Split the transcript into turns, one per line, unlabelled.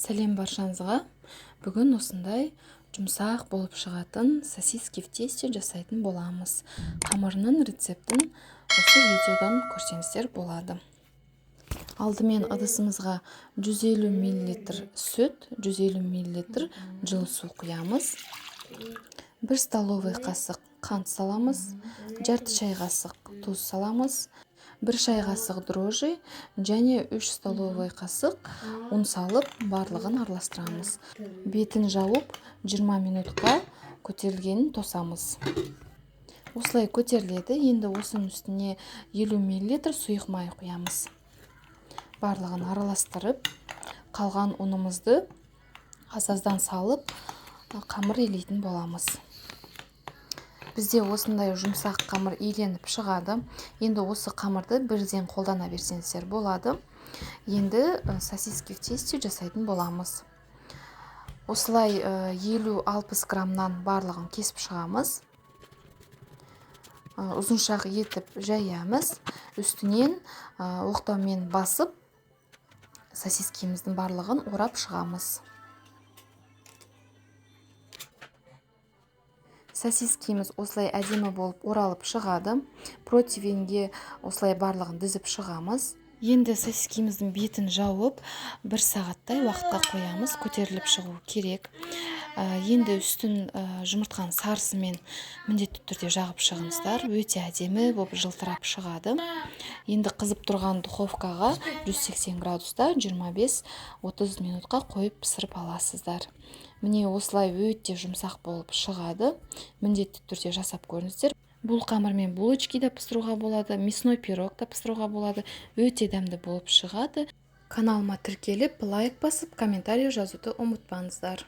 Сәлем баршаңызға. Бүгін осындай жұмсақ болып шығатын сосиски в тесте жасайтын боламыз. Қамырының рецептін осы видеодан көрсеңіздер болады. Алдымен ыдысымызға 150 мл сүт, 150 мл жылы су құямыз. 1 столовый қасық қант саламыз, жарты шай қасық тұз саламыз, 1 шай қасық дрожжи және 3 столовый қасық ұн салып, барлығын араластырамыз. Бетін жауып, 20 минутқа көтерілгенін тосамыз. Осылай көтеріледі. Енді осының үстіне 50 мл сұйық май құямыз. Барлығын араластырып, қалған ұнымызды асаздан салып, қамыр илейтін боламыз. Бізде осындай жұмсақ қамыр иленіп шығады. Енді осы қамырды бірден қолдана берсеңіздер болады. Енді сосиски в тесте жасайтын боламыз. Осылай 50-60 граммнан барлығын кесіп шығамыз. Ұзыншақ етіп жаямыз. Үстінен оқтаумен басып, сосискеміздің барлығын орап шығамыз. Сосискеміз осылай әдемі болып оралып шығады. Противенге осылай барлығын дізіп шығамыз. Енді сосискеміздің бетін жауып, 1 сағаттай уақытқа қоямыз, көтеріліп шығу керек. Енді үстін жұмыртқаның сарысымен міндетті түрде жағып шығыңыздар. Өте әдемі болып жылтырап шығады. Енді қызып тұрған духовкаға 180 градуста 25-30 минутқа қойып пісіріп аласыздар. Міне осылай өте жұмсақ болып шығады. Міндетті түрде жасап көріңіздер. Бұл қамырмен булочки да пісіруға болады, мясной пирог та пісіруға болады. Өте дәмді болып шығады. Каналыма тіркеліп, лайк басып, комментарий жазуды ұмытпаңыздар.